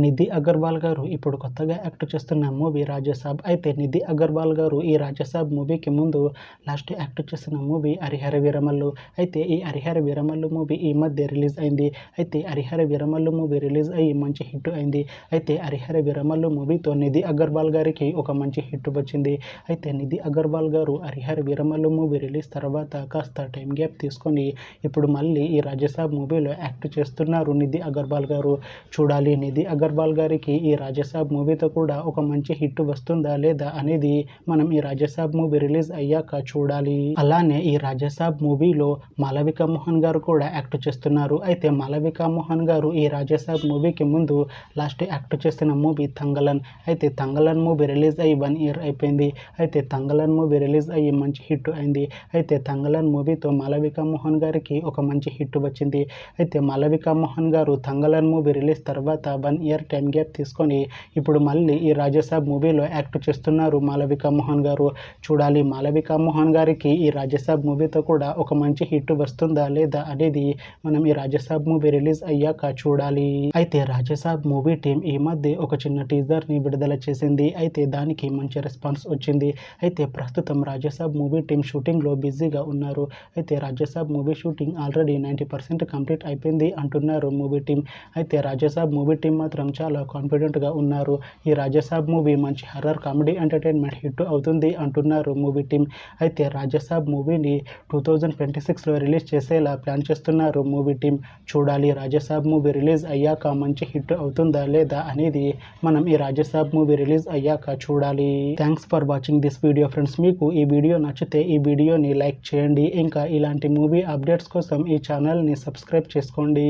నిధి అగర్వాల్ గారు ఇప్పుడు కొత్తగా యాక్ట్ చేస్తున్న మూవీ రాజాసాబ్. అయితే నిధి అగర్వాల్ గారు ఈ రాజాసాబ్ మూవీకి ముందు లాస్ట్ యాక్ట్ చేసిన మూవీ హరిహర వీరమల్లు. అయితే ఈ హరిహర వీరమల్లు మూవీ ఈ మధ్య రిలీజ్ అయింది. అయితే హరిహర వీరమల్లు మూవీ రిలీజ్ అయ్యి మంచి హిట్ అయింది. అయితే హరిహర వీరమల్లు మూవీతో నిధి అగర్వాల్ గారికి ఒక మంచి హిట్ వచ్చింది. అయితే నిధి అగర్వాల్ గారు హరిహర వీరమల్లు మూవీ రిలీజ్ తర్వాత కాస్త టైం గ్యాప్ తీసుకొని ఇప్పుడు మళ్ళీ ఈ రాజాసాబ్ మూవీలో యాక్ట్ చేస్తున్నారు నిధి అగర్వాల్ గారు. చూడాలి నిధి అగర్వాల్ గారికి ఈ రాజాసాబ్ మూవీతో కూడా ఒక మంచి హిట్ వస్తుందా లేదా అనేది మనం ఈ రాజాసాబ్ మూవీ రిలీజ్ అయ్యాక చూడాలి. అలానే ఈ రాజాసాబ్ మూవీలో మాళవిక మోహన్ గారు కూడా యాక్ట్ చేస్తున్నారు. అయితే మాళవిక మోహన్ గారు ఈ రాజాసాబ్ మూవీకి ముందు లాస్ట్ యాక్ట్ చేసిన మూవీ తంగలన్. అయితే తంగలన్ మూవీ రిలీజ్ అయ్యి 1 year అయిపోయింది. అయితే తంగలన్ మూవీ రిలీజ్ అయ్యి మంచి హిట్ అయింది. అయితే తంగలన్ మూవీతో మాళవిక మోహన్ గారికి ఒక మంచి హిట్ వచ్చింది. అయితే మాళవిక మోహన్ గారు తంగలన్ మూవీ రిలీజ్ తర్వాత 1 year టైం గ్యాప్ తీసుకొని ఇప్పుడు మళ్ళీ ఈ రాజాసాబ్ మూవీలో యాక్ట్ చేస్తున్నారు మాళవిక మోహన్ గారు. చూడాలి మాళవిక మోహన్ గారికి ఈ రాజాసాబ్ మూవీతో కూడా ఒక మంచి హిట్ వస్తుందా లేదా అనేది మనం ఈ రాజాసాబ్ మూవీ రిలీజ్ అయ్యాక చూడాలి. అయితే రాజాసాబ్ మూవీ టీం ఈ మధ్య ఒక చిన్న టీజర్ని విడుదల చేసింది. అయితే దానికి మంచి రెస్పాన్స్ వచ్చింది. అయితే ప్రస్తుతం రాజాసాబ్ మూవీ టీం షూటింగ్లో బిజీగా ఉన్నారు. అయితే Rajasaab movie shooting already 90% complete అయిపోయింది అంటున్నారు మూవీ టీం. అయితే రాజాసాబ్ మూవీ టీం మాత్రం చాలా కాన్ఫిడెంట్గా ఉన్నారు. ఈ రాజాసాబ్ మూవీ మంచి హర్రర్ కామెడీ ఎంటర్టైన్మెంట్ హిట్ అవుతుంది అంటున్నారు మూవీ టీం. అయితే రాజాసాబ్ మూవీని 2026లో రిలీజ్ చేసేలా ప్లాన్ చేస్తున్నారు మూవీ టీం. చూడాలి రాజాసాబ్ మూవీ రిలీజ్ అయ్యాక మంచి హిట్ అవుతుందా లేదా అనేది మనం ఈ రాజాసాబ్ మూవీ రిలీజ్ అయ్యాక చూడాలి. Thanks for watching this video friends. మీకు ఈ వీడియో నచ్చితే ఈ వీడియోని లైక్ చేయండి. ఇంకా ఇలాంటి మూవీ అప్డేట్స్ కోసం ఈ ఛానల్ని సబ్స్క్రైబ్ చేసుకోండి.